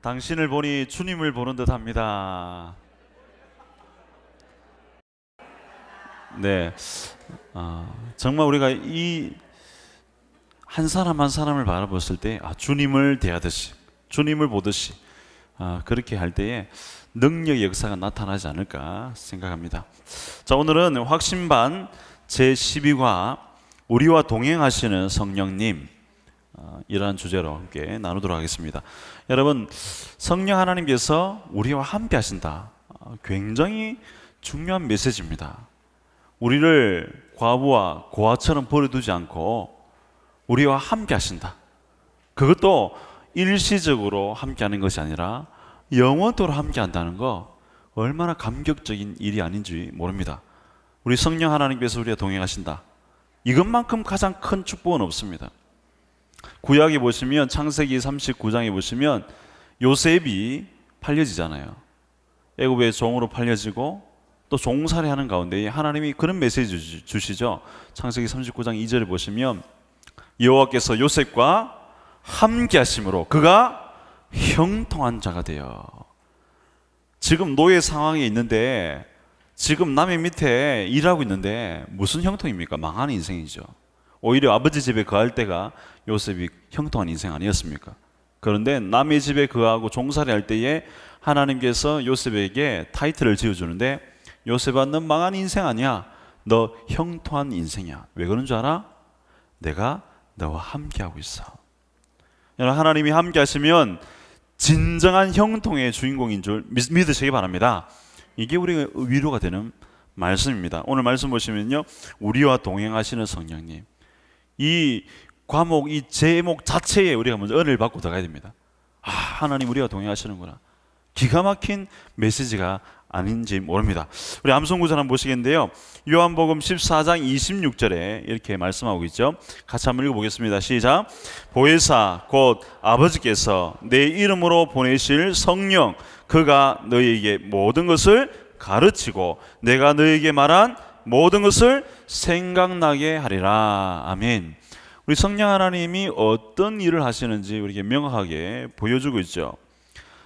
당신을 보니 주님을 보는 듯합니다. 네, 정말 우리가 이 한 사람 한 사람을 바라봤을 때 주님을 대하듯이, 주님을 보듯이 그렇게 할 때에 능력의 역사가 나타나지 않을까 생각합니다. 자, 오늘은 확신반 제12과 우리와 동행하시는 성령님, 이러한 주제로 함께 나누도록 하겠습니다. 여러분, 성령 하나님께서 우리와 함께 하신다. 굉장히 중요한 메시지입니다. 우리를 과부와 고아처럼 버려두지 않고 우리와 함께 하신다. 그것도 일시적으로 함께 하는 것이 아니라 영원토록 함께 한다는 거 얼마나 감격적인 일이 아닌지 모릅니다. 우리 성령 하나님께서 우리와 동행하신다. 이것만큼 가장 큰 축복은 없습니다. 구약에 보시면 창세기 39장에 보시면 요셉이 팔려지잖아요. 애굽의 종으로 팔려지고 또 종살이하는 가운데 하나님이 그런 메시지 주시죠. 창세기 39장 2절에 보시면 여호와께서 요셉과 함께 하심으로 그가 형통한 자가 되어. 지금 노예 상황에 있는데, 지금 남의 밑에 일하고 있는데 무슨 형통입니까? 망하는 인생이죠. 오히려 아버지 집에 거할 때가 요셉이 형통한 인생 아니었습니까? 그런데 남의 집에 거하고 종살이 할 때에 하나님께서 요셉에게 타이틀을 지어주는데, 요셉아, 너 망한 인생 아니야. 너 형통한 인생이야. 왜 그런 줄 알아? 내가 너와 함께하고 있어. 여러분, 하나님이 함께 하시면 진정한 형통의 주인공인 줄 믿으시기 바랍니다. 이게 우리가 위로가 되는 말씀입니다. 오늘 말씀 보시면요, 우리와 동행하시는 성령님, 이 과목, 이 제목 자체에 우리가 먼저 은혜를 받고 들어가야 됩니다. 하나님 우리와 동행하시는구나. 기가 막힌 메시지가 아닌지 모릅니다. 우리 암송구절 한번 보시겠는데요, 요한복음 14장 26절에 이렇게 말씀하고 있죠. 같이 한번 읽어보겠습니다. 시작. 보혜사 곧 아버지께서 내 이름으로 보내실 성령, 그가 너희에게 모든 것을 가르치고 내가 너희에게 말한 모든 것을 생각나게 하리라. 아멘. 우리 성령 하나님이 어떤 일을 하시는지 우리에게 명확하게 보여주고 있죠.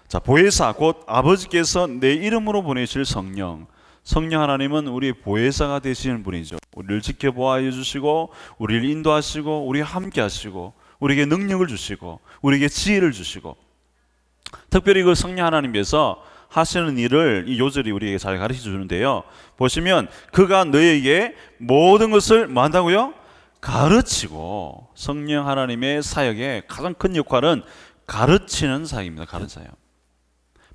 자, 보혜사 곧 아버지께서 내 이름으로 보내실 성령. 성령 하나님은 우리의 보혜사가 되시는 분이죠. 우리를 지켜보아 주시고 우리를 인도하시고 우리와 함께 하시고 우리에게 능력을 주시고 우리에게 지혜를 주시고, 특별히 그 성령 하나님께서 하시는 일을 이 요절이 우리에게 잘 가르쳐 주는데요, 보시면 그가 너에게 모든 것을 뭐 한다고요? 가르치고. 성령 하나님의 사역의 가장 큰 역할은 가르치는 사역입니다. 가르쳐요.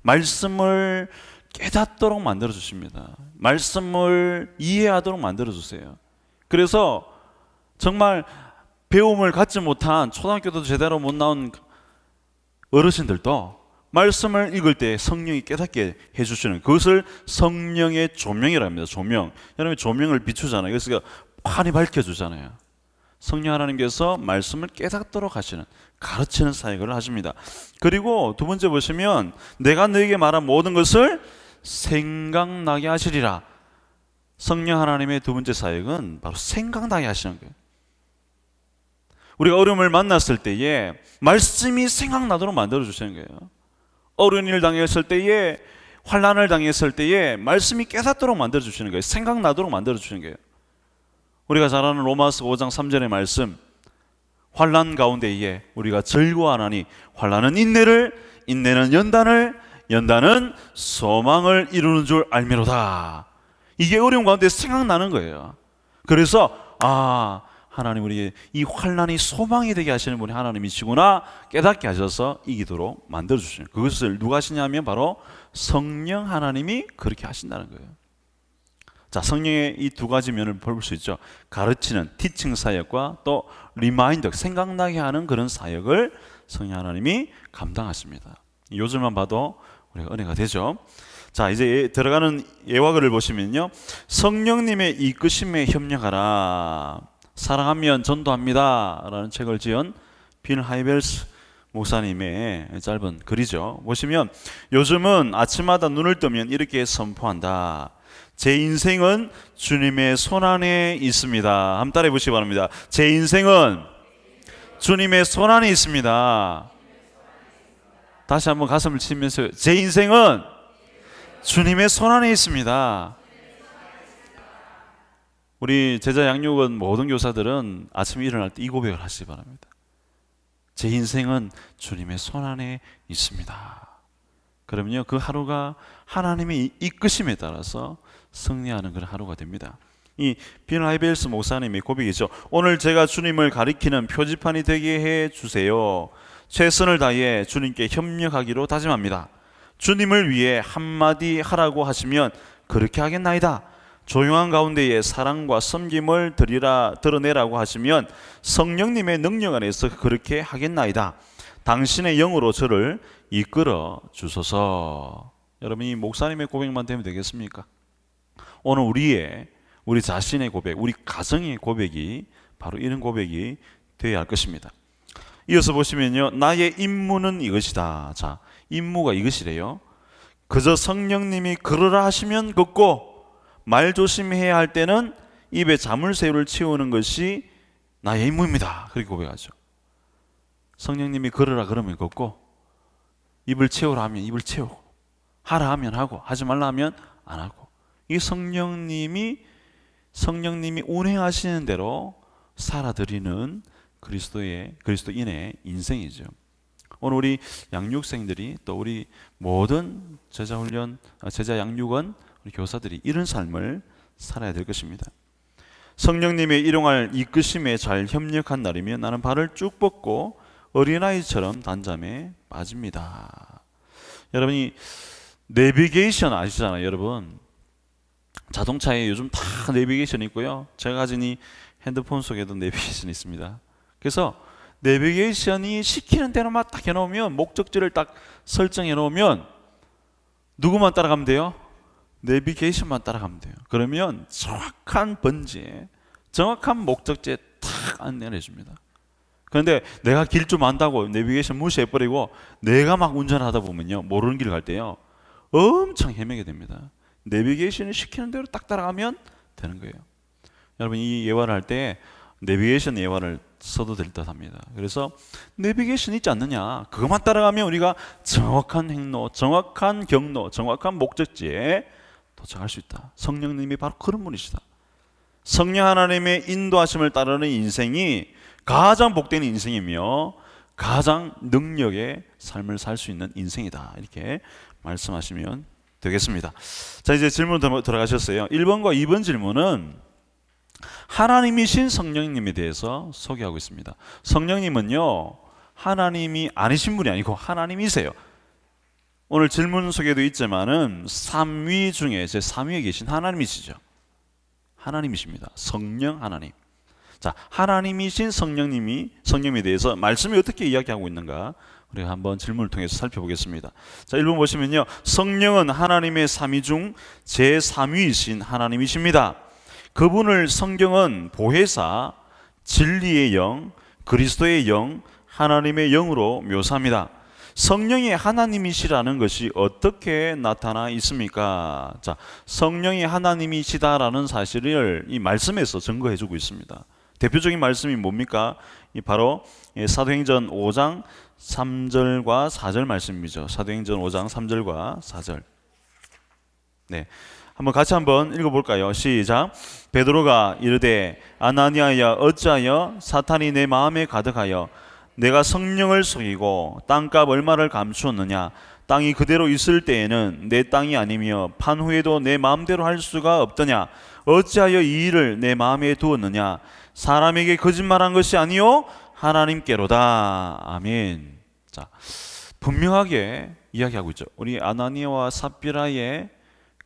말씀을 깨닫도록 만들어 주십니다. 말씀을 이해하도록 만들어 주세요. 그래서 정말 배움을 갖지 못한, 초등학교도 제대로 못 나온 어르신들도 말씀을 읽을 때 성령이 깨닫게 해주시는, 그것을 성령의 조명이라 합니다. 조명. 여러분, 조명을 비추잖아요. 그래서 환히 밝혀주잖아요. 성령 하나님께서 말씀을 깨닫도록 하시는, 가르치는 사역을 하십니다. 그리고 두 번째 보시면 내가 너에게 말한 모든 것을 생각나게 하시리라. 성령 하나님의 두 번째 사역은 바로 생각나게 하시는 거예요. 우리가 어려움을 만났을 때에 말씀이 생각나도록 만들어 주시는 거예요. 어려운 일을 당했을 때에, 환난을 당했을 때에 말씀이 깨닫도록 만들어 주시는 거예요. 생각나도록 만들어 주시는 거예요. 우리가 잘 아는 로마서 5장 3절의 말씀, 환난 가운데에 우리가 즐거워하나니 환난은 인내를, 인내는 연단을, 연단은 소망을 이루는 줄 알미로다. 이게 어려운 가운데 생각나는 거예요. 그래서 하나님 우리에게 이 환난이 소망이 되게 하시는 분이 하나님이시구나 깨닫게 하셔서 이기도록 만들어주시는, 그것을 누가 하시냐면 바로 성령 하나님이 그렇게 하신다는 거예요. 자, 성령의 이 두 가지 면을 볼 수 있죠. 가르치는 티칭 사역과 또 리마인더, 생각나게 하는 그런 사역을 성령 하나님이 감당하십니다. 요즘만 봐도 우리가 은혜가 되죠. 자, 이제 들어가는 예화글을 보시면요, 성령님의 이끄심에 협력하라, 사랑하면 전도합니다 라는 책을 지은 빌 하이벨스 목사님의 짧은 글이죠. 보시면 요즘은 아침마다 눈을 뜨면 이렇게 선포한다. 제 인생은 주님의 손안에 있습니다. 한번 따라해 보시기 바랍니다. 제 인생은 주님의 손안에 있습니다. 다시 한번 가슴을 치면서 제 인생은 주님의 손안에 있습니다. 우리 제자 양육원 모든 교사들은 아침에 일어날 때 이 고백을 하시기 바랍니다. 제 인생은 주님의 손안에 있습니다. 그러면요, 그 하루가 하나님의 이끄심에 따라서 승리하는 그런 하루가 됩니다. 이 빌 하이벨스 목사님의 고백이죠. 오늘 제가 주님을 가리키는 표지판이 되게 해 주세요. 최선을 다해 주님께 협력하기로 다짐합니다. 주님을 위해 한마디 하라고 하시면 그렇게 하겠나이다. 조용한 가운데에 사랑과 섬김을 드러내라고 하시면 성령님의 능력 안에서 그렇게 하겠나이다. 당신의 영으로 저를 이끌어 주소서. 여러분, 이 목사님의 고백만 되면 되겠습니까? 오늘 우리 자신의 고백, 우리 가정의 고백이 바로 이런 고백이 되어야 할 것입니다. 이어서 보시면요, 나의 임무는 이것이다. 자, 임무가 이것이래요. 그저 성령님이 그러라 하시면 걷고 말 조심해야 할 때는 입에 자물쇠를 채우는 것이 나의 임무입니다. 그렇게 고백하죠. 성령님이 걸으라 그러면 걷고, 입을 채우라 하면 입을 채우고, 하라 하면 하고, 하지 말라 하면 안 하고, 이 성령님이 운행하시는 대로 살아드리는 그리스도인의 인생이죠. 오늘 우리 양육생들이, 또 우리 모든 제자 양육원 우리 교사들이 이런 삶을 살아야 될 것입니다. 성령님의 일용할 이끄심에 잘 협력한 날이면 나는 발을 쭉 뻗고 어린아이처럼 단잠에 빠집니다. 여러분이 내비게이션 아시잖아요. 여러분, 자동차에 요즘 다 내비게이션이 있고요, 제가 가진 이 핸드폰 속에도 내비게이션이 있습니다. 그래서 내비게이션이 시키는 대로만 딱 해놓으면, 목적지를 딱 설정해 놓으면 누구만 따라가면 돼요? 내비게이션만 따라가면 돼요. 그러면 정확한 번지에, 정확한 목적지에 딱 안내를 해줍니다. 그런데 내가 길 좀 안다고 내비게이션 무시해버리고 내가 막 운전하다 보면요, 모르는 길 갈 때요, 엄청 헤매게 됩니다. 내비게이션이 시키는 대로 딱 따라가면 되는 거예요. 여러분, 이 예화를 할 때 내비게이션 예화를 써도 될 듯 합니다. 그래서 내비게이션 있지 않느냐, 그것만 따라가면 우리가 정확한 행로, 정확한 경로, 정확한 목적지에 도착할 수 있다. 성령님이 바로 그런 분이시다. 성령 하나님의 인도하심을 따르는 인생이 가장 복된 인생이며 가장 능력의 삶을 살 수 있는 인생이다. 이렇게 말씀하시면 되겠습니다. 자, 이제 질문 들어가셨어요. 1번과 2번 질문은 하나님이신 성령님에 대해서 소개하고 있습니다. 성령님은요, 하나님이 아니신 분이 아니고 하나님이세요. 오늘 질문 속에도 있지만은 삼위 중에 제 3위에 계신 하나님이시죠. 하나님이십니다. 성령 하나님. 자, 하나님이신 성령님에 대해서 말씀이 어떻게 이야기하고 있는가 우리가 한번 질문을 통해서 살펴보겠습니다. 자, 1번 보시면요, 성령은 하나님의 삼위 중 제3위이신 하나님이십니다. 그분을 성경은 보혜사, 진리의 영, 그리스도의 영, 하나님의 영으로 묘사합니다. 성령이 하나님이시라는 것이 어떻게 나타나 있습니까? 자, 성령이 하나님이시다라는 사실을 이 말씀에서 증거해 주고 있습니다. 대표적인 말씀이 뭡니까? 바로 사도행전 5장 3절과 4절 말씀이죠. 사도행전 5장 3절과 4절. 네, 한번 같이 한번 읽어볼까요? 시작. 베드로가 이르되 아나니아야, 어찌하여 사탄이 내 마음에 가득하여 내가 성령을 속이고 땅값 얼마를 감추었느냐? 땅이 그대로 있을 때에는 내 땅이 아니며 판후에도 내 마음대로 할 수가 없더냐? 어찌하여 이 일을 내 마음에 두었느냐? 사람에게 거짓말한 것이 아니요 하나님께로다. 아멘. 자, 분명하게 이야기하고 있죠. 우리 아나니아와 삽비라의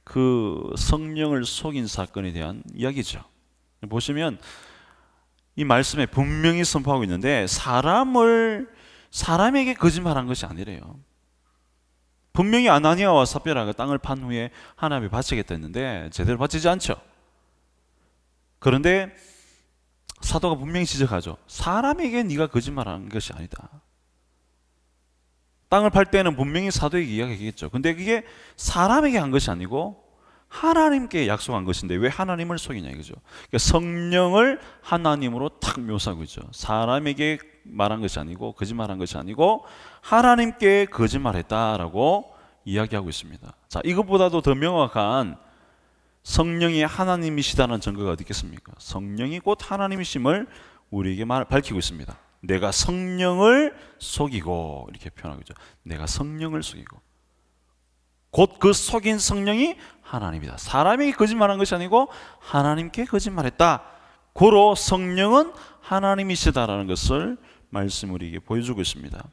그 성령을 속인 사건에 대한 이야기죠. 보시면 이 말씀에 분명히 선포하고 있는데 사람에게 거짓말한 것이 아니래요. 분명히 아나니아와 삽비라가 땅을 판 후에 하나님이 바치겠다 했는데 제대로 바치지 않죠. 그런데 사도가 분명히 지적하죠. 사람에게 네가 거짓말한 것이 아니다. 땅을 팔 때는 분명히 사도에게 이야기했겠죠. 근데 그게 사람에게 한 것이 아니고 하나님께 약속한 것인데 왜 하나님을 속이냐 이거죠. 그러니까 성령을 하나님으로 탁 묘사하고 있죠. 사람에게 말한 것이 아니고, 거짓말한 것이 아니고 하나님께 거짓말했다라고 이야기하고 있습니다. 자, 이것보다도 더 명확한 성령이 하나님이시다는 증거가 어디 있겠습니까? 성령이 곧 하나님이심을 우리에게 밝히고 있습니다. 내가 성령을 속이고, 이렇게 표현하고 있죠. 내가 성령을 속이고, 곧 그 속인 성령이 하나님이다. 사람에게 거짓말한 것이 아니고 하나님께 거짓말했다. 고로 성령은 하나님이시다라는 것을 말씀 우리에게 보여주고 있습니다.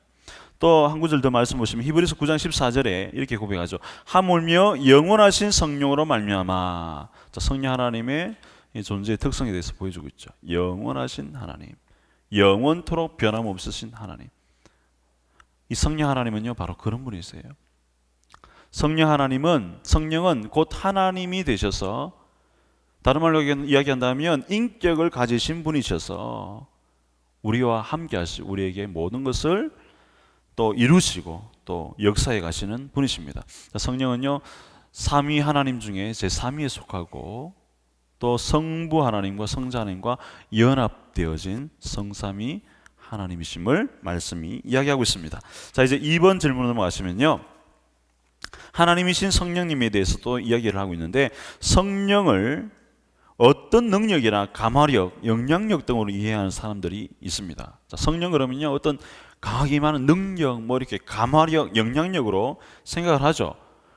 또 한 구절 더 말씀 보시면 히브리서 9장 14절에 이렇게 고백하죠. 하물며 영원하신 성령으로 말미암아. 자, 성령 하나님의 존재의 특성에 대해서 보여주고 있죠. 영원하신 하나님, 영원토록 변함없으신 하나님. 이 성령 하나님은요, 바로 그런 분이세요. 성령은 곧 하나님이 되셔서, 다른 말로 이야기한다면 인격을 가지신 분이셔서 우리와 함께 하시고 우리에게 모든 것을 또 이루시고 또 역사해 가시는 분이십니다. 성령은요, 삼위 하나님 중에 제3위에 속하고 또 성부 하나님과 성자 하나님과 연합되어진 성삼위 하나님이심을 말씀이 이야기하고 있습니다. 자, 이제 2번 질문으로 넘어가시면요, 하나님이신 성령님에 대해서 또 이야기를 하고 있는데, 성령을 어떤 능력이나 감화력, 영향력 등으로 이해하는 사람들이 있습니다. 자, 성령 그러면요, 어떤 강하게 임하는 능력, 뭐 이렇게 감화력, 영향력으로 생각을 하죠.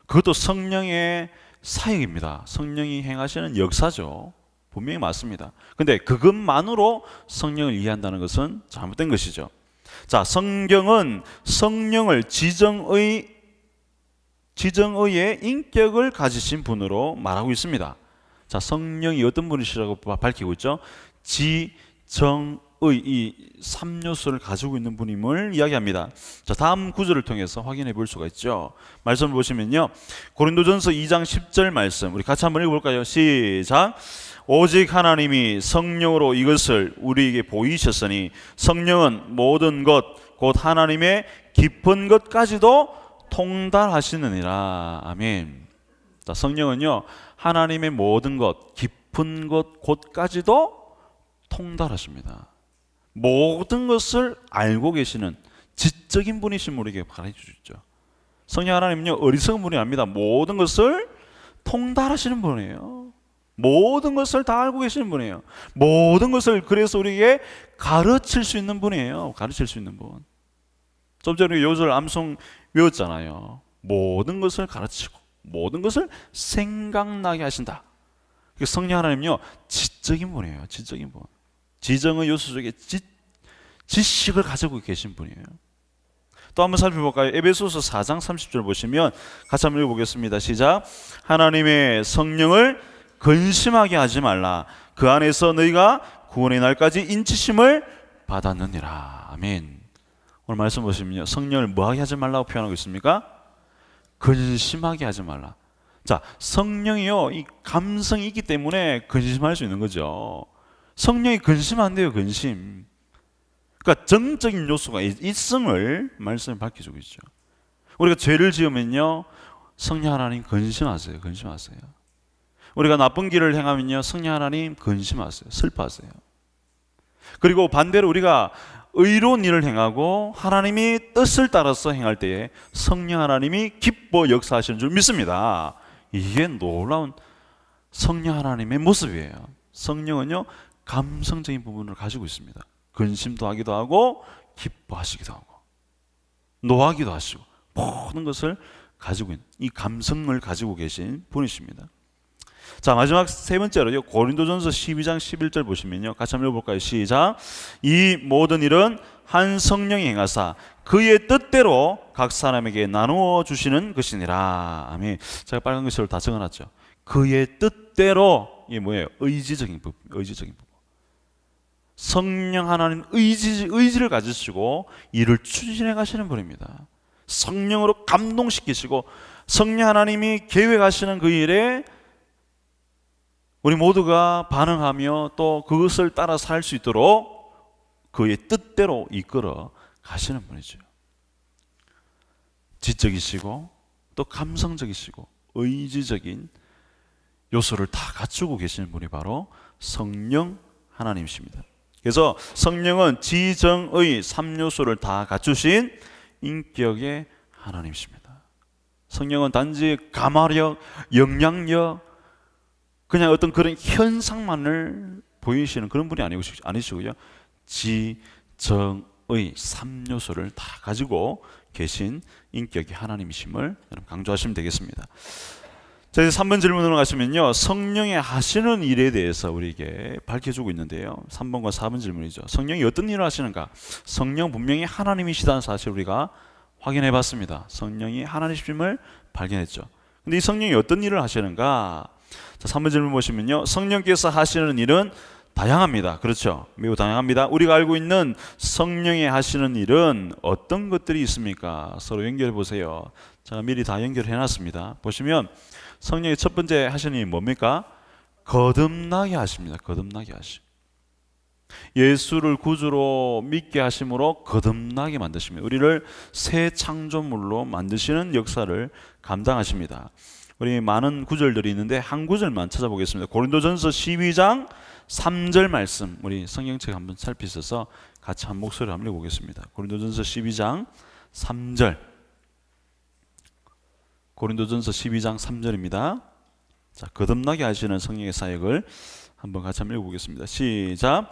그것도 성령의 사역입니다. 성령이 행하시는 역사죠. 분명히 맞습니다. 근데 그것만으로 성령을 이해한다는 것은 잘못된 것이죠. 자, 성경은 성령을 지정의의 인격을 가지신 분으로 말하고 있습니다. 자, 성령이 어떤 분이시라고 밝히고 있죠? 지정의, 이 3요소를 가지고 있는 분임을 이야기합니다. 자, 다음 구절을 통해서 확인해 볼 수가 있죠. 말씀을 보시면요, 고린도전서 2장 10절 말씀 우리 같이 한번 읽어볼까요? 시작. 오직 하나님이 성령으로 이것을 우리에게 보이셨으니 성령은 모든 것 곧 하나님의 깊은 것까지도 통달하시느니라. 아멘. 자, 성령은요, 하나님의 모든 것, 깊은 것 곧까지도 통달하십니다. 모든 것을 알고 계시는 지적인 분이신 우리에게 가르쳐주죠. 성령 하나님은요, 어리석은 분이 아닙니다. 모든 것을 통달하시는 분이에요. 모든 것을 다 알고 계시는 분이에요. 모든 것을 그래서 우리에게 가르칠 수 있는 분이에요. 가르칠 수 있는 분. 좀 전에 요절 암송 외웠잖아요. 모든 것을 가르치고 모든 것을 생각나게 하신다. 성령 하나님은요, 지적인 분이에요. 지적인 분. 지정의 요소 속에 지식을 가지고 계신 분이에요. 또 한번 살펴볼까요? 에베소서 4장 30절 보시면 같이 한번 읽어보겠습니다. 시작. 하나님의 성령을 근심하게 하지 말라. 그 안에서 너희가 구원의 날까지 인치심을 받았느니라. 아멘. 오늘 말씀 보시면요, 성령을 뭐하게 하지 말라고 표현하고 있습니까? 근심하게 하지 말라. 자, 성령이요, 이 감성이 있기 때문에 근심할 수 있는 거죠. 성령이 근심하면 안 돼요. 근심. 그러니까 정적인 요소가 있음을 말씀에 밝혀주고 있죠. 우리가 죄를 지으면요, 성령 하나님 근심하세요. 근심하세요. 우리가 나쁜 길을 행하면요, 성령 하나님 근심하세요. 슬퍼하세요. 그리고 반대로 우리가 의로운 일을 행하고 하나님이 뜻을 따라서 행할 때에 성령 하나님이 기뻐 역사하시는 줄 믿습니다. 이게 놀라운 성령 하나님의 모습이에요. 성령은요, 감성적인 부분을 가지고 있습니다. 근심도 하기도 하고 기뻐하시기도 하고 노하기도 하시고 모든 것을 가지고 있는, 이 감성을 가지고 계신 분이십니다. 자, 마지막 세 번째로요, 고린도전서 12장 11절 보시면요, 같이 한번 읽어볼까요? 시작. 이 모든 일은 한 성령이 행하사 그의 뜻대로 각 사람에게 나누어 주시는 것이니라. 아멘. 제가 빨간 글씨로 다 적어놨죠. 그의 뜻대로. 이게 뭐예요? 의지적인 부분. 의지적인 부분. 성령 하나님 의지를 가지시고 일을 추진해 가시는 분입니다. 성령으로 감동시키시고 성령 하나님이 계획하시는 그 일에 우리 모두가 반응하며 또 그것을 따라 살 수 있도록 그의 뜻대로 이끌어 가시는 분이죠. 지적이시고 또 감성적이시고 의지적인 요소를 다 갖추고 계시는 분이 바로 성령 하나님이십니다. 그래서 성령은 지정의 3요소를 다 갖추신 인격의 하나님이십니다. 성령은 단지 감화력, 영향력, 그냥 어떤 그런 현상만을 보이시는 그런 분이 아니시고요. 지정의 3요소를 다 가지고 계신 인격의 하나님이심을 여러분 강조하시면 되겠습니다. 자, 이제 3번 질문으로 가시면요, 성령의 하시는 일에 대해서 우리에게 밝혀주고 있는데요, 3번과 4번 질문이죠. 성령이 어떤 일을 하시는가? 성령 분명히 하나님이시다는 사실 우리가 확인해 봤습니다. 성령이 하나님이심을 발견했죠. 근데 이 성령이 어떤 일을 하시는가? 자, 3번 질문 보시면요, 성령께서 하시는 일은 다양합니다. 그렇죠? 매우 다양합니다. 우리가 알고 있는 성령이 하시는 일은 어떤 것들이 있습니까? 서로 연결해 보세요. 제가 미리 다 연결해 놨습니다. 보시면 성령이 첫 번째 하시는 일이 뭡니까? 거듭나게 하십니다. 거듭나게 하시고, 예수를 구주로 믿게 하심으로 거듭나게 만드십니다. 우리를 새 창조물로 만드시는 역사를 감당하십니다. 우리 많은 구절들이 있는데 한 구절만 찾아보겠습니다. 고린도전서 12장 3절 말씀, 우리 성경책 한번 살피셔서 같이 한 목소리로 한번 읽어보겠습니다. 고린도전서 12장 3절. 고린도전서 12장 3절입니다. 자, 거듭나게 하시는 성령의 사역을 한번 같이 한번 읽어보겠습니다. 시작.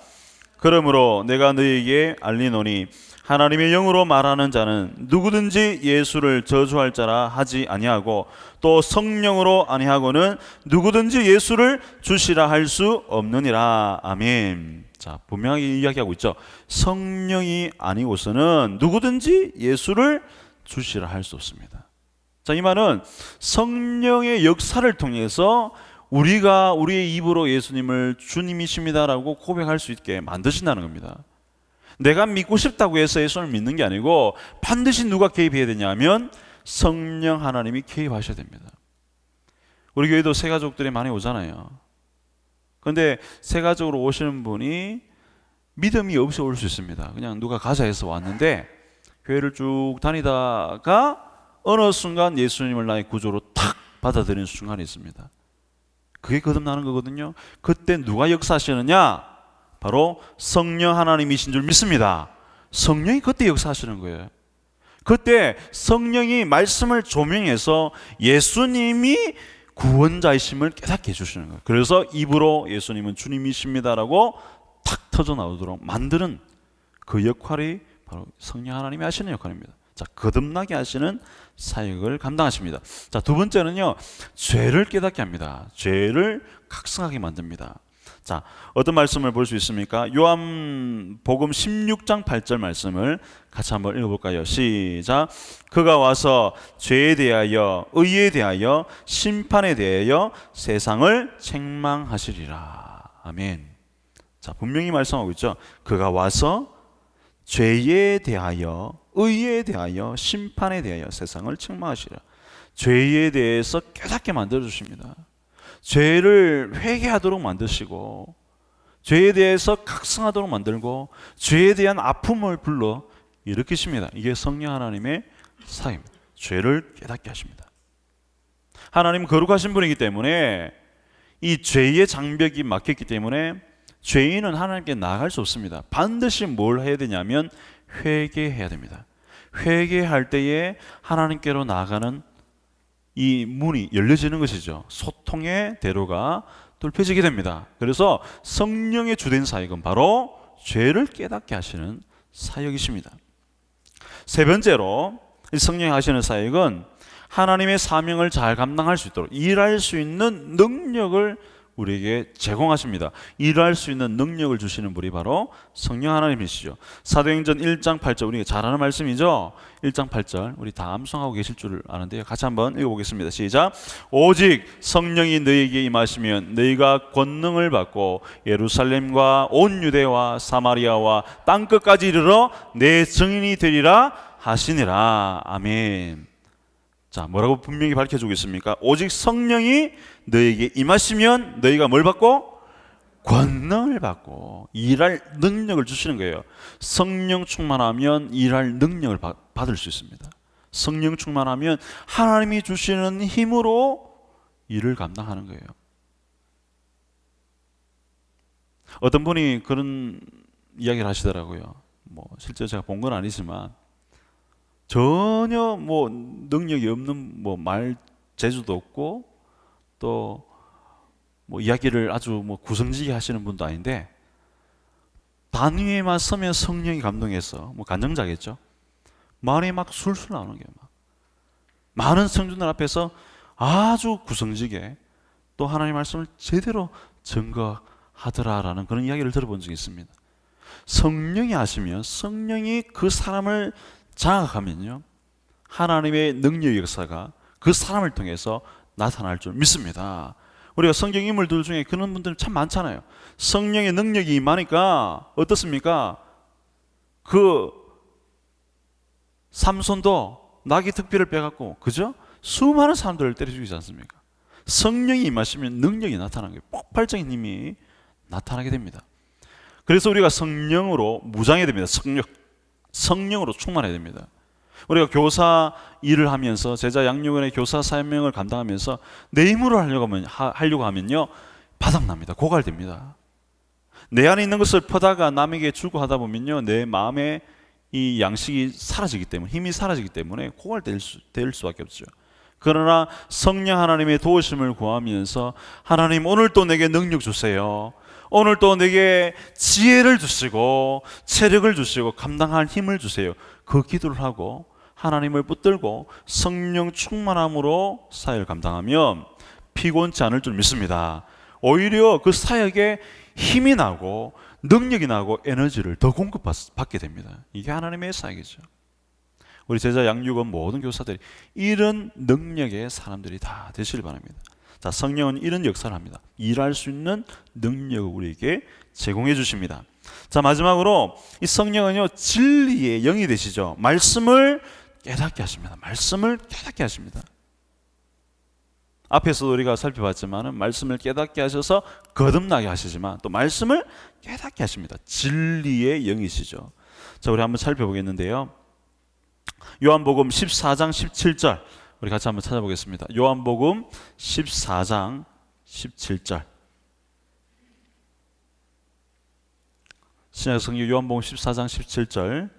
그러므로 내가 너희에게 알리노니 하나님의 영으로 말하는 자는 누구든지 예수를 저주할 자라 하지 아니하고 또 성령으로 아니하고는 누구든지 예수를 주시라 할 수 없느니라. 아멘. 자, 분명하게 이야기하고 있죠. 성령이 아니고서는 누구든지 예수를 주시라 할 수 없습니다. 자, 이 말은 성령의 역사를 통해서 우리가 우리의 입으로 예수님을 주님이십니다라고 고백할 수 있게 만드신다는 겁니다. 내가 믿고 싶다고 해서 예수를 믿는 게 아니고 반드시 누가 개입해야 되냐면 성령 하나님이 개입하셔야 됩니다. 우리 교회도 새 가족들이 많이 오잖아요. 그런데 새 가족으로 오시는 분이 믿음이 없이 올 수 있습니다. 그냥 누가 가자 해서 왔는데 교회를 쭉 다니다가 어느 순간 예수님을 나의 구조로 탁 받아들이는 순간이 있습니다. 그게 거듭나는 거거든요. 그때 누가 역사하시느냐? 바로 성령 하나님이신 줄 믿습니다. 성령이 그때 역사하시는 거예요. 그때 성령이 말씀을 조명해서 예수님이 구원자이심을 깨닫게 해주시는 거예요. 그래서 입으로 예수님은 주님이십니다라고 탁 터져 나오도록 만드는 그 역할이 바로 성령 하나님이 하시는 역할입니다. 자, 거듭나게 하시는 사역을 감당하십니다. 자, 두 번째는요, 죄를 깨닫게 합니다. 죄를 각성하게 만듭니다. 자, 어떤 말씀을 볼 수 있습니까? 요한복음 16장 8절 말씀을 같이 한번 읽어볼까요? 시작. 그가 와서 죄에 대하여, 의에 대하여, 심판에 대하여 세상을 책망하시리라. 아멘. 자, 분명히 말씀하고 있죠. 그가 와서 죄에 대하여, 의에 대하여, 심판에 대하여 세상을 책망하시라. 죄에 대해서 깨닫게 만들어 주십니다. 죄를 회개하도록 만드시고, 죄에 대해서 각성하도록 만들고, 죄에 대한 아픔을 불러 일으키십니다. 이게 성령 하나님의 사입니다. 죄를 깨닫게 하십니다. 하나님 거룩하신 분이기 때문에 이 죄의 장벽이 막혔기 때문에 죄인은 하나님께 나아갈 수 없습니다. 반드시 뭘 해야 되냐면 회개해야 됩니다. 회개할 때에 하나님께로 나아가는 이 문이 열려지는 것이죠. 소통의 대로가 뚫혀지게 됩니다. 그래서 성령의 주된 사역은 바로 죄를 깨닫게 하시는 사역이십니다. 세 번째로 성령이 하시는 사역은 하나님의 사명을 잘 감당할 수 있도록 일할 수 있는 능력을 우리에게 제공하십니다. 일할 수 있는 능력을 주시는 분이 바로 성령 하나님이시죠. 사도행전 1장 8절, 우리가 잘 아는 말씀이죠. 1장 8절 우리 다 암송하고 계실 줄 아는데요, 같이 한번 읽어보겠습니다. 시작. 오직 성령이 너희에게 임하시면 너희가 권능을 받고 예루살렘과 온 유대와 사마리아와 땅끝까지 이르러 내 증인이 되리라 하시니라. 아멘. 자, 뭐라고 분명히 밝혀주고 있습니까? 오직 성령이 너에게 임하시면 너희가 뭘 받고? 권능을 받고 일할 능력을 주시는 거예요. 성령 충만하면 일할 능력을 받을 수 있습니다. 성령 충만하면 하나님이 주시는 힘으로 일을 감당하는 거예요. 어떤 분이 그런 이야기를 하시더라고요. 뭐 실제 제가 본 건 아니지만 전혀 뭐 능력이 없는 뭐 말 재주도 없고 또 뭐 이야기를 아주 뭐 구성지게 하시는 분도 아닌데 단위에만 서면 성령이 감동해서 뭐 간증자겠죠. 말이 막 술술 나오는 게 막 많은 성도들 앞에서 아주 구성지게 또 하나님의 말씀을 제대로 증거하더라라는 그런 이야기를 들어본 적이 있습니다. 성령이 하시면 성령이 그 사람을 장악하면요 하나님의 능력의 역사가 그 사람을 통해서 나타날 줄 믿습니다. 우리가 성경 인물들 중에 그런 분들 참 많잖아요. 성령의 능력이 임하니까 어떻습니까? 그 삼손도 나귀 득비를 빼갖고 그죠? 수많은 사람들을 때려 죽이지 않습니까? 성령이 임하시면 능력이 나타나는 거예요. 폭발적인 힘이 나타나게 됩니다. 그래서 우리가 성령으로 무장해야 됩니다. 성령으로 충만해야 됩니다. 우리가 교사 일을 하면서 제자 양육원의 교사 사명을 감당하면서 내 힘으로 하려고 하면요 바닥납니다. 고갈됩니다. 내 안에 있는 것을 퍼다가 남에게 주고 하다 보면요 내 마음에 이 양식이 사라지기 때문에 힘이 사라지기 때문에 고갈될 수밖에 없죠. 그러나 성령 하나님의 도우심을 구하면서 하나님 오늘 또 내게 능력 주세요. 오늘 또 내게 지혜를 주시고 체력을 주시고 감당할 힘을 주세요. 그 기도를 하고 하나님을 붙들고 성령 충만함으로 사역을 감당하면 피곤치 않을 줄 믿습니다. 오히려 그 사역에 힘이 나고 능력이 나고 에너지를 더 공급받게 됩니다. 이게 하나님의 사역이죠. 우리 제자 양육원 모든 교사들이 이런 능력의 사람들이 다 되시길 바랍니다. 자, 성령은 이런 역사를 합니다. 일할 수 있는 능력을 우리에게 제공해 주십니다. 자, 마지막으로 이 성령은요 진리의 영이 되시죠. 말씀을 깨닫게 하십니다. 말씀을 깨닫게 하십니다. 앞에서도 우리가 살펴봤지만 말씀을 깨닫게 하셔서 거듭나게 하시지만 또 말씀을 깨닫게 하십니다. 진리의 영이시죠. 자, 우리 한번 살펴보겠는데요. 요한복음 14장 17절 우리 같이 한번 찾아보겠습니다. 요한복음 14장 17절 신약성경 요한복음 14장 17절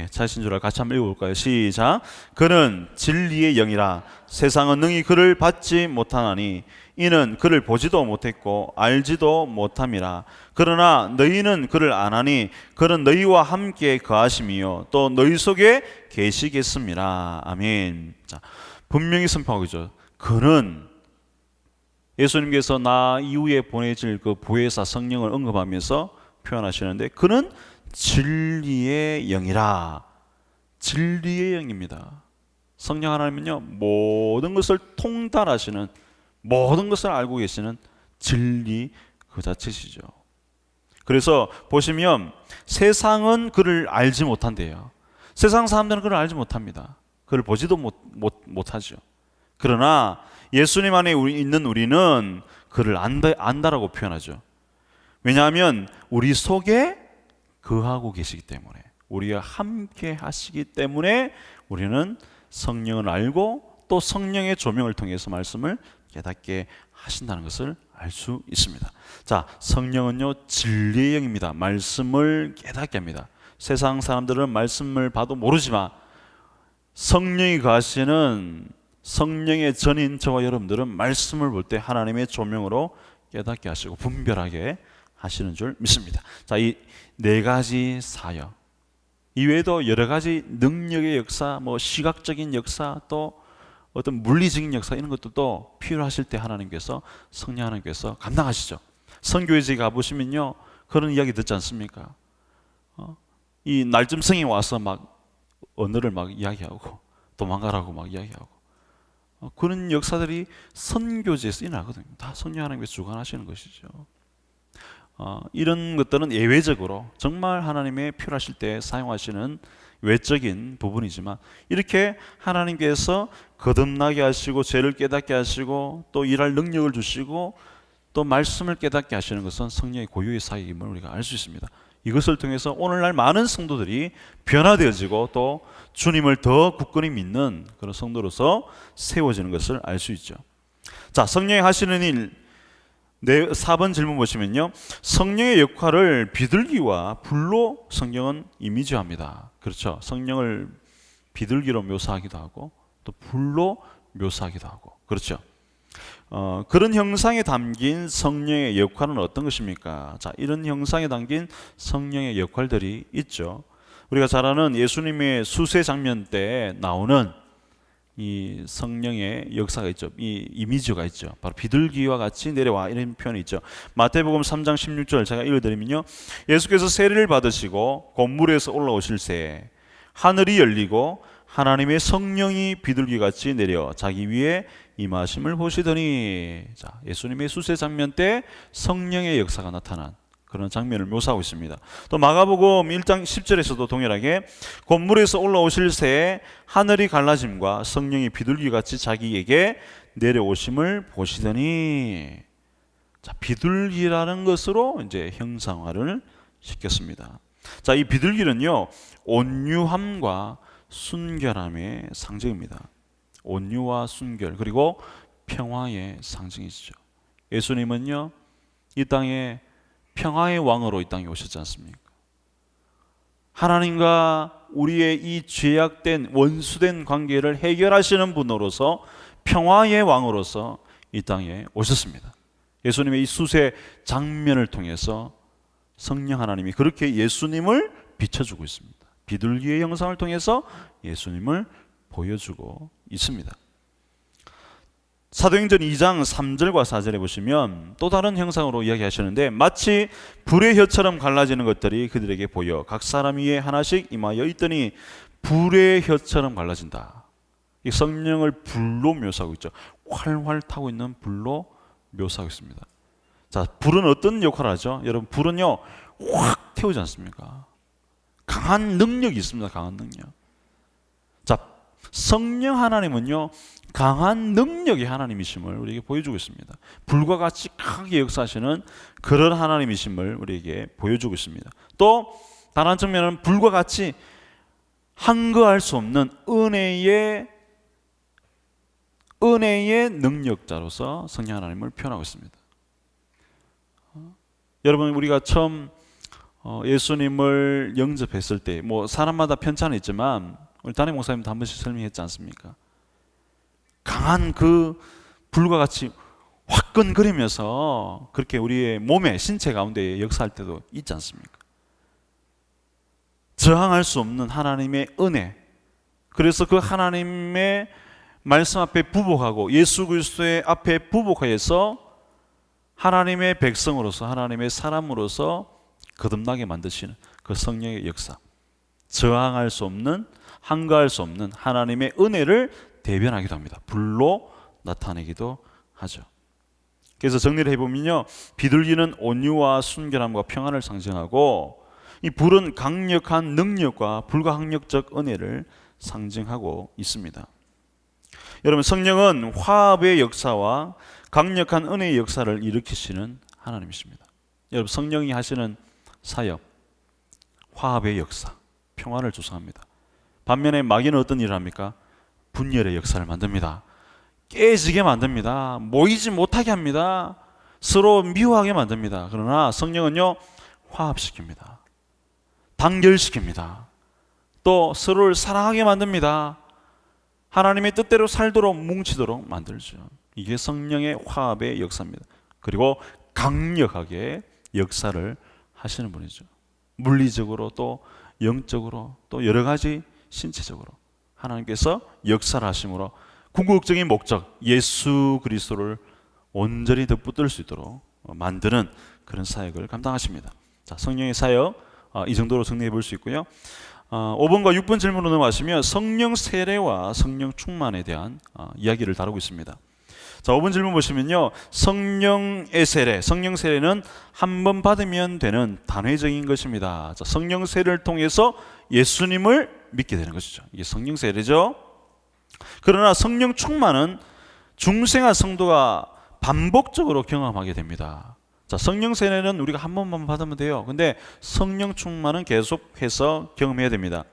자신 줄 알고 같이 한번 읽어볼까요? 시작. 그는 진리의 영이라 세상은 능히 그를 받지 못하나니 이는 그를 보지도 못했고 알지도 못함이라. 그러나 너희는 그를 아나니 그는 너희와 함께 거하심이요 또 너희 속에 계시겠습니다. 아멘. 자, 분명히 선포하고 있죠. 그는 예수님께서 나 이후에 보내질 그 보혜사 성령을 언급하면서 표현하시는데 그는 진리의 영이라. 진리의 영입니다. 성령 하나님은요 모든 것을 통달하시는 모든 것을 알고 계시는 진리 그 자체시죠. 그래서 보시면 세상은 그를 알지 못한대요. 세상 사람들은 그를 알지 못합니다. 그를 보지도 못하죠. 그러나 예수님 안에 있는 우리는 그를 안다라고 표현하죠. 왜냐하면 우리 속에 거하고 계시기 때문에 우리와 함께 하시기 때문에 우리는 성령을 알고 또 성령의 조명을 통해서 말씀을 깨닫게 하신다는 것을 알 수 있습니다. 자, 성령은요 진리의 영입니다. 말씀을 깨닫게 합니다. 세상 사람들은 말씀을 봐도 모르지만 성령이 거하시는 성령의 전인 저와 여러분들은 말씀을 볼 때 하나님의 조명으로 깨닫게 하시고 분별하게 하시는 줄 믿습니다. 자, 이 네 가지 사역 이외에도 여러 가지 능력의 역사, 뭐 시각적인 역사, 또 어떤 물리적인 역사 이런 것들도 필요하실 때 하나님께서 성령 하나님께서 감당하시죠. 선교회에 가보시면요 그런 이야기 듣지 않습니까? 이 날짐승이 와서 막 언어를 막 이야기하고 도망가라고 막 이야기하고 그런 역사들이 선교지에서 일어나거든요. 다 성령 하나님께서 주관하시는 것이죠. 이런 것들은 예외적으로 정말 하나님의 필요하실 때 사용하시는 외적인 부분이지만 이렇게 하나님께서 거듭나게 하시고 죄를 깨닫게 하시고 또 일할 능력을 주시고 또 말씀을 깨닫게 하시는 것은 성령의 고유의 사역임을 우리가 알 수 있습니다. 이것을 통해서 오늘날 많은 성도들이 변화되어지고 또 주님을 더 굳건히 믿는 그런 성도로서 세워지는 것을 알 수 있죠. 자, 성령이 하시는 일 네, 4번 질문 보시면요, 성령의 역할을 비둘기와 불로 성경은 이미지합니다. 그렇죠. 성령을 비둘기로 묘사하기도 하고 또 불로 묘사하기도 하고, 그렇죠. 그런 형상에 담긴 성령의 역할은 어떤 것입니까? 자, 이런 형상에 담긴 성령의 역할들이 있죠. 우리가 잘 아는 예수님의 수세 장면 때 나오는 이 성령의 역사가 있죠. 이 이미지가 있죠. 바로 비둘기와 같이 내려와, 이런 표현이 있죠. 마태복음 3장 16절 제가 읽어드리면요, 예수께서 세례를 받으시고 곤물에서 올라오실 새 하늘이 열리고 하나님의 성령이 비둘기같이 내려 자기 위에 임하심을 보시더니, 자, 예수님의 수세 장면 때 성령의 역사가 나타난 그런 장면을 묘사하고 있습니다. 또 마가복음 1장 10절에서도 동일하게 곤물에서 올라오실 새에 하늘이 갈라짐과 성령이 비둘기같이 자기에게 내려오심을 보시더니, 자, 비둘기라는 것으로 이제 형상화를 시켰습니다. 자, 이 비둘기는요, 온유함과 순결함의 상징입니다. 온유와 순결, 그리고 평화의 상징이시죠. 예수님은요, 이 땅에 평화의 왕으로 이 땅에 오셨지 않습니까? 하나님과 우리의 이 죄악된 원수된 관계를 해결하시는 분으로서, 평화의 왕으로서 이 땅에 오셨습니다. 예수님의 이 수세 장면을 통해서 성령 하나님이 그렇게 예수님을 비춰주고 있습니다. 비둘기의 형상을 통해서 예수님을 보여주고 있습니다. 사도행전 2장 3절과 4절에 보시면 또 다른 형상으로 이야기하시는데, 마치 불의 혀처럼 갈라지는 것들이 그들에게 보여 각 사람 위에 하나씩 임하여 있더니 불의 혀처럼 갈라진다. 이 성령을 불로 묘사하고 있죠. 활활 타고 있는 불로 묘사하고 있습니다. 자, 불은 어떤 역할을 하죠? 여러분, 불은요, 확 태우지 않습니까? 강한 능력이 있습니다. 강한 능력. 자, 성령 하나님은요, 강한 능력의 하나님이심을 우리에게 보여주고 있습니다. 불과 같이 강하게 역사하시는 그런 하나님이심을 우리에게 보여주고 있습니다. 또 다른 측면은 불과 같이 한거할 수 없는 은혜의 능력자로서 성령 하나님을 표현하고 있습니다. 여러분, 우리가 처음 예수님을 영접했을 때, 뭐 사람마다 편차는 있지만 우리 담임 목사님도 한 번씩 설명했지 않습니까? 강한 그 불과 같이 화끈거리면서 그렇게 우리의 몸에, 신체 가운데 역사할 때도 있지 않습니까? 저항할 수 없는 하나님의 은혜, 그래서 그 하나님의 말씀 앞에 부복하고 예수 그리스도의 앞에 부복해서 하나님의 백성으로서, 하나님의 사람으로서 거듭나게 만드시는 그 성령의 역사, 저항할 수 없는, 한가할 수 없는 하나님의 은혜를 대변하기도 합니다. 불로 나타내기도 하죠. 그래서 정리를 해보면요, 비둘기는 온유와 순결함과 평안을 상징하고, 이 불은 강력한 능력과 불가항력적 은혜를 상징하고 있습니다. 여러분, 성령은 화합의 역사와 강력한 은혜의 역사를 일으키시는 하나님이십니다. 여러분, 성령이 하시는 사역, 화합의 역사, 평화를 조성합니다. 반면에 마귀는 어떤 일을 합니까? 분열의 역사를 만듭니다. 깨지게 만듭니다. 모이지 못하게 합니다. 서로 미워하게 만듭니다. 그러나 성령은요, 화합시킵니다. 단결시킵니다. 또 서로를 사랑하게 만듭니다. 하나님의 뜻대로 살도록 뭉치도록 만들죠. 이게 성령의 화합의 역사입니다. 그리고 강력하게 역사를 하시는 분이죠. 물리적으로 또 영적으로 또 여러 가지 신체적으로 하나님께서 역사를 하심으로 궁극적인 목적, 예수 그리스도를 온전히 덧붙들 수 있도록 만드는 그런 사역을 감당하십니다. 자, 성령의 사역 이 정도로 정리해 볼 수 있고요. 5번과 6번 질문으로 넘어가시면 성령 세례와 성령 충만에 대한 이야기를 다루고 있습니다. 자, 5번 질문 보시면요, 성령의 세례, 성령 세례는 한 번 받으면 되는 단회적인 것입니다. 자, 성령 세례를 통해서 예수님을 믿게 되는 것이죠. 이게 성령 세례죠. 그러나 성령 충만은 중생한 성도가 반복적으로 경험하게 됩니다. 자, 성령 세례는 우리가 한 번만 받으면 돼요. 근데 성령 충만은 계속해서 경험해야 됩니다.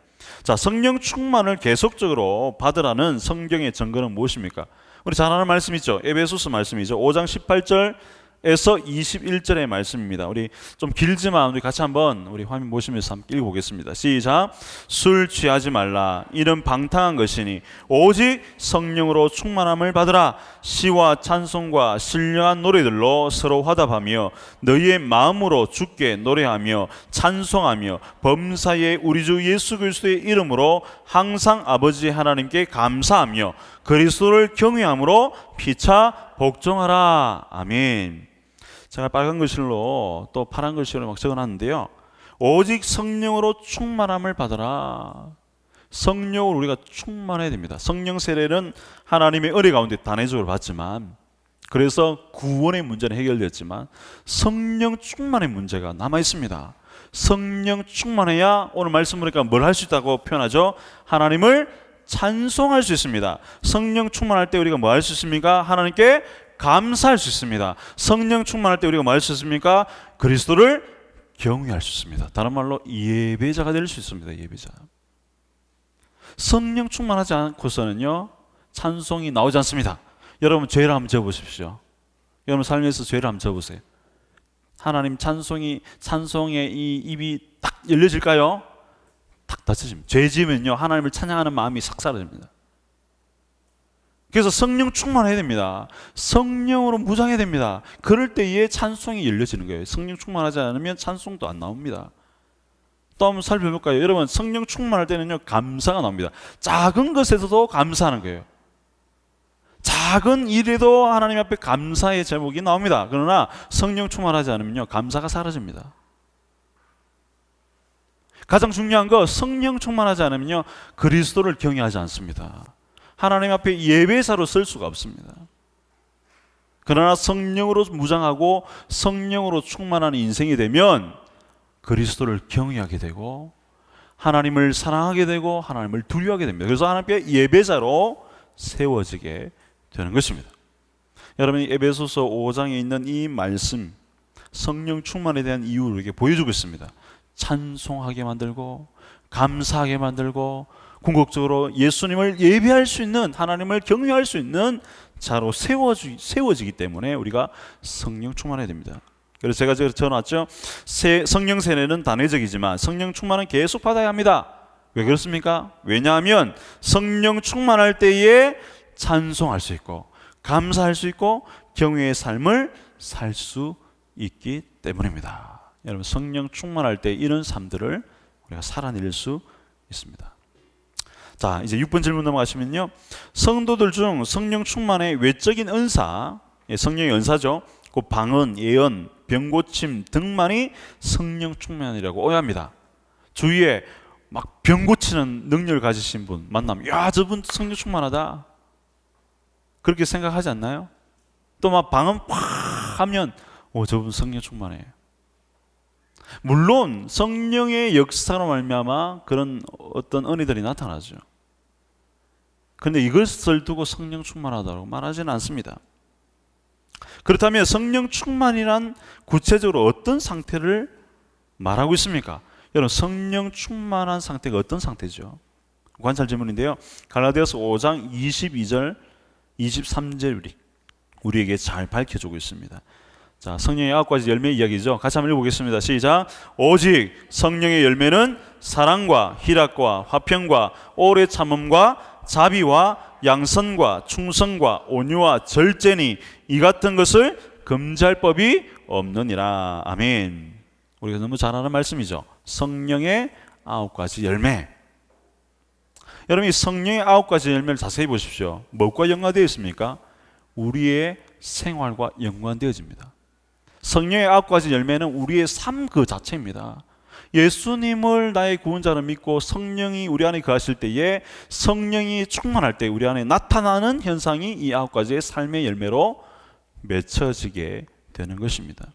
자, 성령 충만을 계속적으로 받으라는 성경의 증거는 무엇입니까? 우리 잘 아는 말씀 있죠. 에베소서 말씀이죠. 5장 18절 에서 21절의 말씀입니다. 우리 좀 길지만 우리 같이 한번 우리 화면 보시면서 함께 읽어보겠습니다. 시작. 술 취하지 말라. 이는 방탕한 것이니 오직 성령으로 충만함을 받으라. 시와 찬송과 신령한 노래들로 서로 화답하며 너희의 마음으로 주께 노래하며 찬송하며 범사의 우리 주 예수 그리스도의 이름으로 항상 아버지 하나님께 감사하며 그리스도를 경외함으로 피차 복종하라. 아멘. 제가 빨간 글씨로 또 파란 글씨로 막 적어놨는데요. 오직 성령으로 충만함을 받아라. 성령으로 우리가 충만해야 됩니다. 성령 세례는 하나님의 은혜 가운데 단회적으로 받지만, 그래서 구원의 문제는 해결됐지만 성령 충만의 문제가 남아 있습니다. 성령 충만해야 오늘 말씀 보니까 뭘 할 수 있다고 표현하죠? 하나님을 찬송할 수 있습니다. 성령 충만할 때 우리가 뭐 할 수 있습니까? 하나님께 감사할 수 있습니다. 성령 충만할 때 우리가 뭐 할 수 있습니까? 그리스도를 경외할 수 있습니다. 다른 말로 예배자가 될 수 있습니다. 예배자. 성령 충만하지 않고서는요 찬송이 나오지 않습니다. 여러분 죄를 한번 지어보십시오. 여러분 삶에서 죄를 한번 지어보세요. 하나님 찬송의 이 입이 딱 열려질까요? 딱 닫혀집니다. 죄 지으면요 하나님을 찬양하는 마음이 싹 사라집니다. 그래서 성령 충만해야 됩니다. 성령으로 무장해야 됩니다. 그럴 때에 찬송이 열려지는 거예요. 성령 충만하지 않으면 찬송도 안 나옵니다. 또 한번 살펴볼까요? 여러분 성령 충만할 때는요 감사가 나옵니다. 작은 것에서도 감사하는 거예요. 작은 일에도 하나님 앞에 감사의 제목이 나옵니다. 그러나 성령 충만하지 않으면요 감사가 사라집니다. 가장 중요한 거 성령 충만하지 않으면요 그리스도를 경외하지 않습니다. 하나님 앞에 예배사로 쓸 수가 없습니다. 그러나 성령으로 무장하고 성령으로 충만한 인생이 되면 그리스도를 경외하게 되고 하나님을 사랑하게 되고 하나님을 두려워하게 됩니다. 그래서 하나님께 예배자로 세워지게 되는 것입니다. 여러분이 에베소서 5장에 있는 이 말씀, 성령 충만에 대한 이유를 이렇게 보여주고 있습니다. 찬송하게 만들고 감사하게 만들고 궁극적으로 예수님을 예배할 수 있는, 하나님을 경외할 수 있는 자로 세워지기 때문에 우리가 성령 충만해야 됩니다. 그래서 제가 적어놨죠. 성령 세례는 단회적이지만 성령 충만은 계속 받아야 합니다. 왜 그렇습니까? 왜냐하면 성령 충만할 때에 찬송할 수 있고 감사할 수 있고 경외의 삶을 살 수 있기 때문입니다. 여러분 성령 충만할 때 이런 삶들을 우리가 살아낼 수 있습니다. 자, 이제 6번 질문 넘어가시면요. 성도들 중 성령 충만의 외적인 은사, 성령의 은사죠. 그 방언, 예언, 병고침 등만이 성령 충만이라고 오해합니다. 주위에 막 병고치는 능력을 가지신 분 만나면 야, 저분 성령 충만하다. 그렇게 생각하지 않나요? 또 막 방언 팍 하면 저분 성령 충만해. 물론 성령의 역사로 말미암아 그런 어떤 은혜들이 나타나죠. 그런데 이것을 두고 성령 충만하다고 말하지는 않습니다. 그렇다면 성령 충만이란 구체적으로 어떤 상태를 말하고 있습니까? 여러분 성령 충만한 상태가 어떤 상태죠? 관찰 질문인데요. 갈라디아서 5장 22절 23절 우리에게 잘 밝혀주고 있습니다. 자, 성령의 9가지 열매 이야기죠. 같이 한번 읽어보겠습니다. 시작. 오직 성령의 열매는 사랑과 희락과 화평과 오래 참음과 자비와 양선과 충성과 온유와 절제니 이 같은 것을 금지할 법이 없느니라. 아멘. 우리가 너무 잘 아는 말씀이죠. 성령의 9가지 열매. 여러분 이 성령의 9가지 열매를 자세히 보십시오. 무엇과 연관되어 있습니까? 우리의 생활과 연관되어집니다. 성령의 9가지 열매는 우리의 삶 그 자체입니다. 예수님을 나의 구원자로 믿고 성령이 우리 안에 거하실 때에 성령이 충만할 때 우리 안에 나타나는 현상이 이 9가지의 삶의 열매로 맺혀지게 되는 것입니다.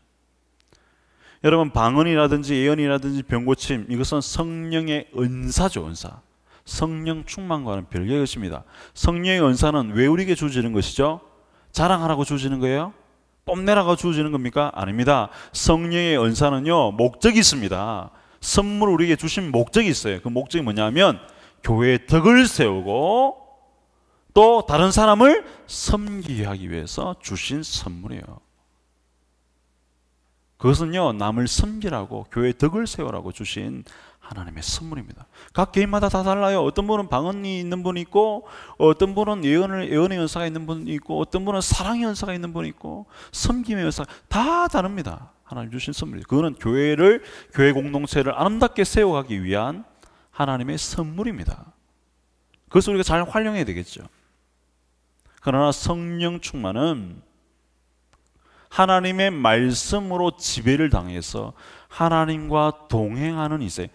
여러분 방언이라든지 예언이라든지 병고침 이것은 성령의 은사죠. 은사. 성령 충만과는 별개의 것입니다. 성령의 은사는 왜 우리에게 주어지는 것이죠? 자랑하라고 주어지는 거예요? 뽐내라고 주어지는 겁니까? 아닙니다. 성령의 은사는요 목적이 있습니다. 선물 우리에게 주신 목적이 있어요. 그 목적이 뭐냐면 교회의 덕을 세우고 또 다른 사람을 섬기게 하기 위해서 주신 선물이에요. 그것은요, 남을 섬기라고, 교회의 덕을 세우라고 주신 하나님의 선물입니다. 각 개인마다 다 달라요. 어떤 분은 방언이 있는 분이 있고, 어떤 분은 예언의 연사가 있는 분이 있고, 어떤 분은 사랑의 연사가 있는 분이 있고, 섬김의 연사가 다 다릅니다. 하나님 주신 선물이에요. 그거는 교회 공동체를 아름답게 세워가기 위한 하나님의 선물입니다. 그것을 우리가 잘 활용해야 되겠죠. 그러나 성령 충만은 하나님의 말씀으로 지배를 당해서 하나님과 동행하는 이세.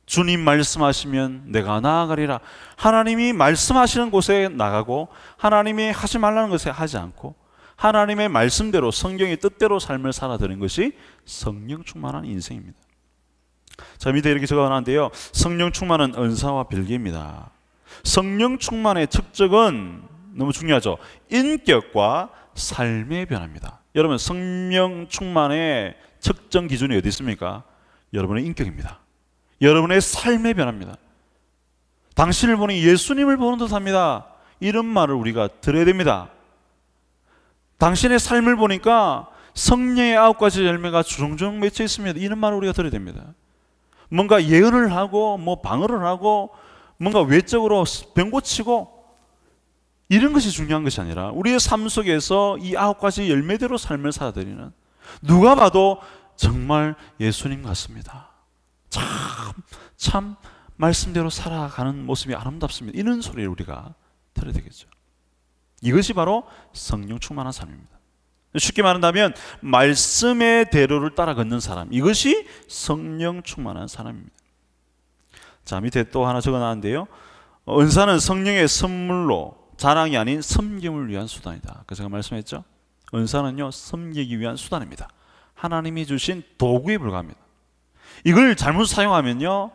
주님 말씀하시면 내가 나아가리라. 하나님이 말씀하시는 곳에 나가고 하나님이 하지 말라는 것에 하지 않고 하나님의 말씀대로 성경의 뜻대로 삶을 살아드는 것이 성령 충만한 인생입니다. 자, 밑에 이렇게 적어놨는데요, 성령 충만은 은사와 별개입니다. 성령 충만의 특징은 너무 중요하죠. 인격과 삶의 변화입니다. 여러분, 성령 충만의 측정 기준이 어디 있습니까? 여러분의 인격입니다. 여러분의 삶의 변화입니다. 당신을 보니 예수님을 보는 듯합니다. 이런 말을 우리가 들어야 됩니다. 당신의 삶을 보니까 성령의 9가지 열매가 주렁주렁 맺혀 있습니다. 이런 말을 우리가 들어야 됩니다. 뭔가 예언을 하고 방언을 하고 뭔가 외적으로 병 고치고 이런 것이 중요한 것이 아니라 우리의 삶 속에서 이 9가지 열매대로 삶을 살아드리는, 누가 봐도 정말 예수님 같습니다. 참 말씀대로 살아가는 모습이 아름답습니다. 이런 소리를 우리가 들어야 되겠죠. 이것이 바로 성령 충만한 삶입니다. 쉽게 말한다면 말씀의 대로를 따라 걷는 사람, 이것이 성령 충만한 사람입니다. 자, 밑에 또 하나 적어놨는데요, 은사는 성령의 선물로 자랑이 아닌 섬김을 위한 수단이다. 그래서 제가 말씀했죠, 은사는요 섬기기 위한 수단입니다. 하나님이 주신 도구에 불과합니다. 이걸 잘못 사용하면요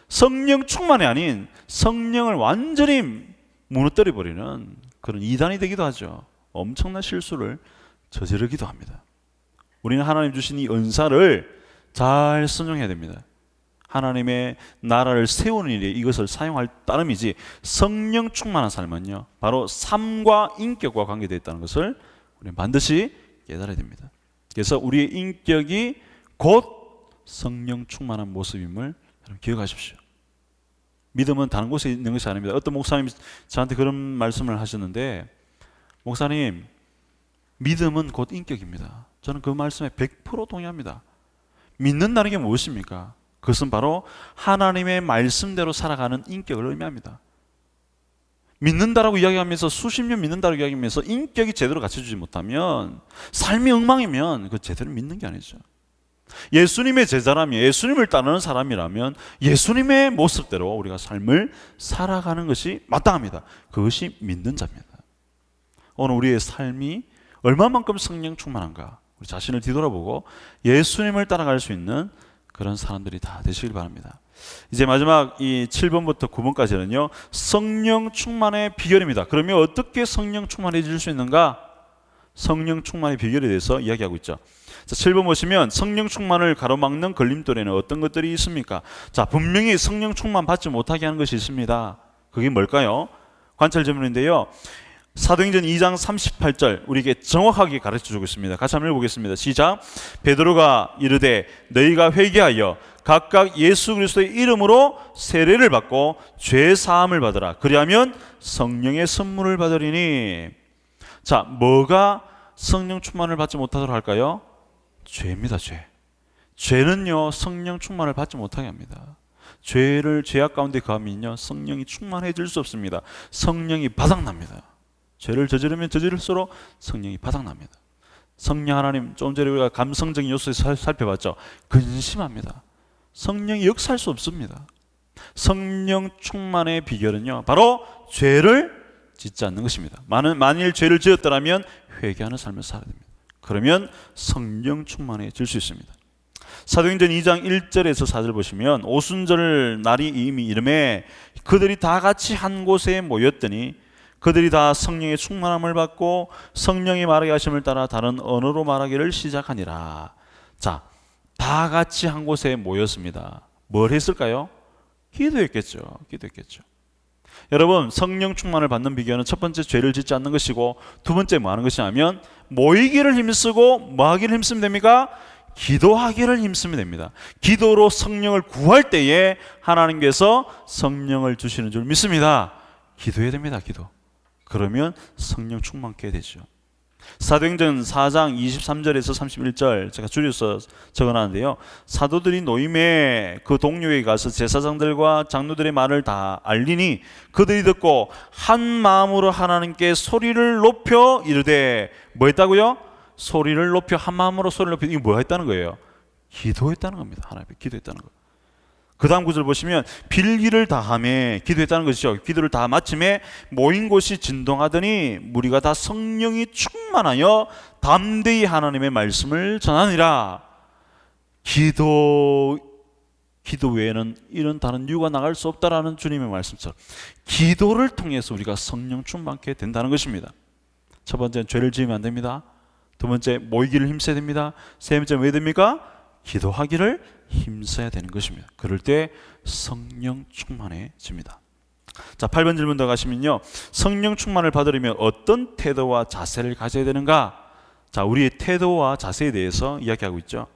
성령 충만이 아닌 성령을 완전히 무너뜨려 버리는 그런 이단이 되기도 하죠. 엄청난 실수를 저지르기도 합니다. 우리는 하나님 주신 이 은사를 잘 선용해야 됩니다. 하나님의 나라를 세우는 일에 이것을 사용할 따름이지, 성령 충만한 삶은요 바로 삶과 인격과 관계되어 있다는 것을 우리는 반드시 깨달아야 됩니다. 그래서 우리의 인격이 곧 성령 충만한 모습임을 여러분 기억하십시오. 믿음은 다른 곳에 있는 것이 아닙니다. 어떤 목사님이 저한테 그런 말씀을 하셨는데, 목사님, 믿음은 곧 인격입니다. 저는 그 말씀에 100% 동의합니다. 믿는다는 게 무엇입니까? 그것은 바로 하나님의 말씀대로 살아가는 인격을 의미합니다. 믿는다라고 이야기하면서, 수십 년 믿는다라고 이야기하면서 인격이 제대로 갖춰주지 못하면, 삶이 엉망이면 그 제대로 믿는 게 아니죠. 예수님의 제자라면, 예수님을 따르는 사람이라면 예수님의 모습대로 우리가 삶을 살아가는 것이 마땅합니다. 그것이 믿는 자입니다. 오늘 우리의 삶이 얼마만큼 성령 충만한가, 우리 자신을 뒤돌아보고 예수님을 따라갈 수 있는 그런 사람들이 다 되시길 바랍니다. 이제 마지막 이 7번부터 9번까지는요 성령 충만의 비결입니다. 그러면 어떻게 성령 충만해질 수 있는가? 성령 충만의 비결에 대해서 이야기하고 있죠. 자, 7번 보시면 성령 충만을 가로막는 걸림돌에는 어떤 것들이 있습니까? 자, 분명히 성령 충만 받지 못하게 하는 것이 있습니다. 그게 뭘까요? 관찰 질문인데요, 사도행전 2장 38절 우리에게 정확하게 가르쳐주고 있습니다. 같이 한번 읽어보겠습니다. 시작. 베드로가 이르되 너희가 회개하여 각각 예수 그리스도의 이름으로 세례를 받고 죄 사함을 받으라. 그리하면 성령의 선물을 받으리니. 자, 뭐가 성령 충만을 받지 못하도록 할까요? 죄입니다. 죄는요 성령 충만을 받지 못하게 합니다. 죄악 가운데 거하면요 성령이 충만해질 수 없습니다. 성령이 바닥납니다. 죄를 저지르면 저지를수록 성령이 바닥납니다. 성령 하나님, 좀 전에 우리가 감성적인 요소에서 살펴봤죠. 근심합니다. 성령이 역사할 수 없습니다. 성령 충만의 비결은요 바로 죄를 짓지 않는 것입니다. 만일 죄를 지었더라면 회개하는 삶을 살아야 됩니다. 그러면 성령 충만해질 수 있습니다. 사도행전 2장 1절에서 4절 보시면, 오순절 날이 이미 이름에 그들이 다 같이 한 곳에 모였더니 그들이 다 성령의 충만함을 받고 성령이 말하게 하심을 따라 다른 언어로 말하기를 시작하니라. 자, 다 같이 한 곳에 모였습니다. 뭘 했을까요? 기도했겠죠. 여러분, 성령 충만을 받는 비결은 첫 번째 죄를 짓지 않는 것이고, 두 번째 뭐 하는 것이냐면 모이기를 힘쓰고 뭐 하기를 힘쓰면 됩니까? 기도하기를 힘쓰면 됩니다. 기도로 성령을 구할 때에 하나님께서 성령을 주시는 줄 믿습니다. 기도해야 됩니다. 기도. 그러면 성령 충만케 되죠. 사도행전 4장 23절에서 31절 제가 줄여서 적어놨는데요. 사도들이 노임에 그 동료에 가서 제사장들과 장로들의 말을 다 알리니 그들이 듣고 한 마음으로 하나님께 소리를 높여 이르되 뭐 했다고요? 소리를 높여 한 마음으로 소리를 높여. 이게 뭐 했다는 거예요? 기도했다는 겁니다. 하나님께 기도했다는 거예요. 그 다음 구절 보시면 빌기를 다하며 기도했다는 것이죠. 기도를 다 마침에 모인 곳이 진동하더니 무리가 다 성령이 충만하여 담대히 하나님의 말씀을 전하니라. 기도 외에는 이런 다른 이유가 나갈 수 없다라는 주님의 말씀처럼 기도를 통해서 우리가 성령 충만케 된다는 것입니다. 첫 번째는 죄를 지으면 안 됩니다. 두 번째 모이기를 힘써야 됩니다. 세 번째 왜 됩니까? 기도하기를 힘써야 되는 것입니다. 그럴 때 성령 충만해집니다. 자, 8번 질문 더 가시면요. 성령 충만을 받으려면 어떤 태도와 자세를 가져야 되는가? 자, 우리의 태도와 자세에 대해서 이야기하고 있죠.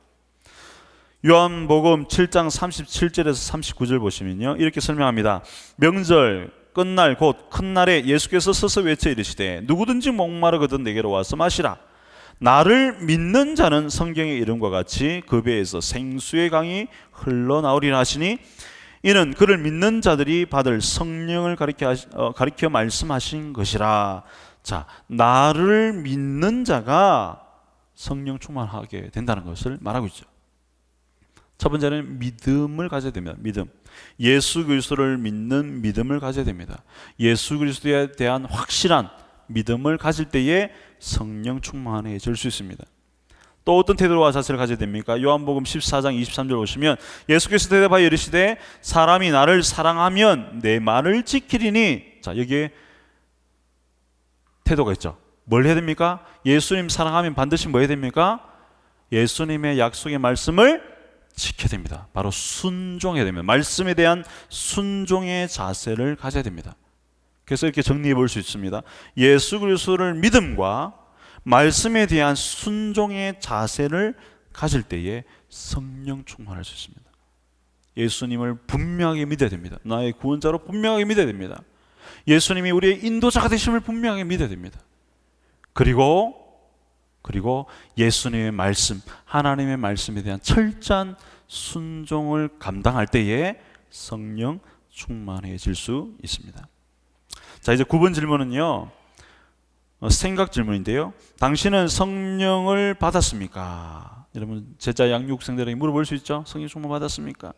요한복음 7장 37절에서 39절 보시면요. 이렇게 설명합니다. 명절 끝날 곧 큰 날에 예수께서 서서 외쳐 이르시되 누구든지 목마르거든 내게로 와서 마시라. 나를 믿는 자는 성경의 이름과 같이 그 배에서 생수의 강이 흘러나오리라 하시니 이는 그를 믿는 자들이 받을 성령을 가리켜 말씀하신 것이라. 자, 나를 믿는 자가 성령 충만하게 된다는 것을 말하고 있죠. 첫 번째는 믿음을 가져야 됩니다. 믿음. 예수 그리스도를 믿는 믿음을 가져야 됩니다. 예수 그리스도에 대한 확실한 믿음을 가질 때에 성령 충만해질 수 있습니다. 또 어떤 태도와 자세를 가져야 됩니까? 요한복음 14장 23절 보시면 예수께서 대답하여 이르시되 사람이 나를 사랑하면 내 말을 지키리니. 자, 여기에 태도가 있죠. 뭘 해야 됩니까? 예수님 사랑하면 반드시 뭐 해야 됩니까? 예수님의 약속의 말씀을 지켜야 됩니다. 바로 순종해야 됩니다. 말씀에 대한 순종의 자세를 가져야 됩니다. 그래서 이렇게 정리해 볼 수 있습니다. 예수 그리스도를 믿음과 말씀에 대한 순종의 자세를 가질 때에 성령 충만할 수 있습니다. 예수님을 분명하게 믿어야 됩니다. 나의 구원자로 분명하게 믿어야 됩니다. 예수님이 우리의 인도자가 되심을 분명하게 믿어야 됩니다. 그리고 예수님의 말씀, 하나님의 말씀에 대한 철저한 순종을 감당할 때에 성령 충만해질 수 있습니다. 자, 이제 9번 질문은요, 생각 질문인데요. 당신은 성령을 받았습니까? 여러분, 제자 양육생들에게 물어볼 수 있죠. 성령 충만 받았습니까?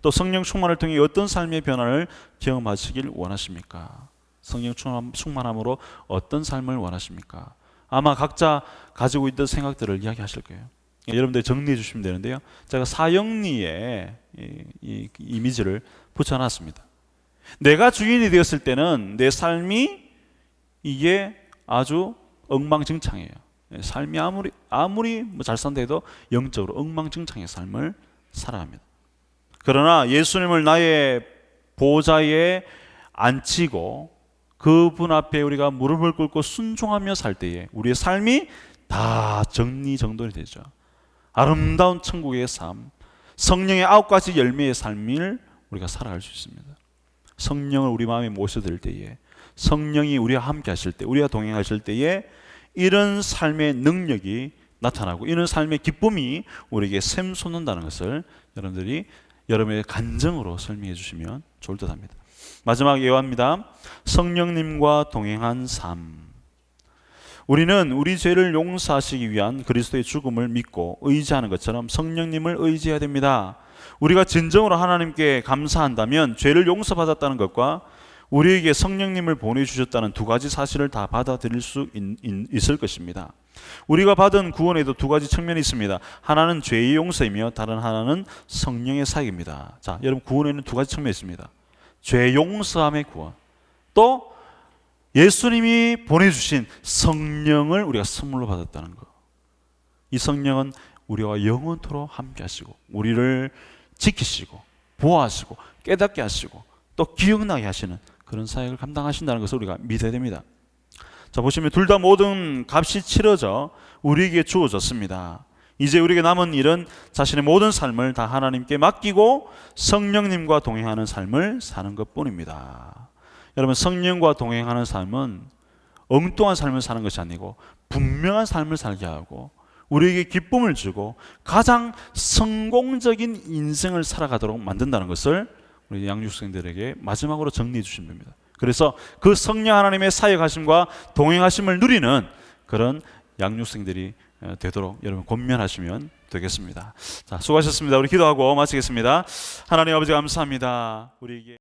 또 성령 충만을 통해 어떤 삶의 변화를 경험하시길 원하십니까? 성령 충만함으로 어떤 삶을 원하십니까? 아마 각자 가지고 있던 생각들을 이야기하실 거예요. 여러분들 정리해 주시면 되는데요. 제가 사형리에 이 이미지를 붙여놨습니다. 내가 주인이 되었을 때는 내 삶이 이게 아주 엉망진창이에요. 삶이 아무리 잘 산다 해도 영적으로 엉망진창의 삶을 살아갑니다. 그러나 예수님을 나의 보좌에 앉히고 그분 앞에 우리가 무릎을 꿇고 순종하며 살 때에 우리의 삶이 다 정리정돈이 되죠. 아름다운 천국의 삶, 성령의 9가지 열매의 삶을 우리가 살아갈 수 있습니다. 성령을 우리 마음에 모셔들 때에, 성령이 우리와 함께 하실 때, 우리와 동행하실 때에 이런 삶의 능력이 나타나고 이런 삶의 기쁨이 우리에게 샘솟는다는 것을 여러분들이 여러분의 간증으로 설명해 주시면 좋을 듯 합니다. 마지막 예화입니다. 성령님과 동행한 삶. 우리는 우리 죄를 용서하시기 위한 그리스도의 죽음을 믿고 의지하는 것처럼 성령님을 의지해야 됩니다. 우리가 진정으로 하나님께 감사한다면 죄를 용서받았다는 것과 우리에게 성령님을 보내주셨다는 두 가지 사실을 다 받아들일 수 있을 것입니다. 우리가 받은 구원에도 두 가지 측면이 있습니다. 하나는 죄의 용서이며 다른 하나는 성령의 사역입니다. 자, 여러분, 구원에는 두 가지 측면이 있습니다. 죄 용서함의 구원, 또 예수님이 보내주신 성령을 우리가 선물로 받았다는 것. 이 성령은 우리와 영원토록 함께 하시고 우리를 지키시고 보호하시고 깨닫게 하시고 또 기억나게 하시는 그런 사역을 감당하신다는 것을 우리가 믿어야 됩니다. 자, 보시면 둘 다 모든 값이 치러져 우리에게 주어졌습니다. 이제 우리에게 남은 일은 자신의 모든 삶을 다 하나님께 맡기고 성령님과 동행하는 삶을 사는 것뿐입니다. 여러분, 성령과 동행하는 삶은 엉뚱한 삶을 사는 것이 아니고 분명한 삶을 살게 하고 우리에게 기쁨을 주고 가장 성공적인 인생을 살아가도록 만든다는 것을 우리 양육생들에게 마지막으로 정리해 주신 겁니다. 그래서 그 성령 하나님의 사역하심과 동행하심을 누리는 그런 양육생들이 되도록 여러분 권면하시면 되겠습니다. 자, 수고하셨습니다. 우리 기도하고 마치겠습니다. 하나님 아버지 감사합니다. 우리에게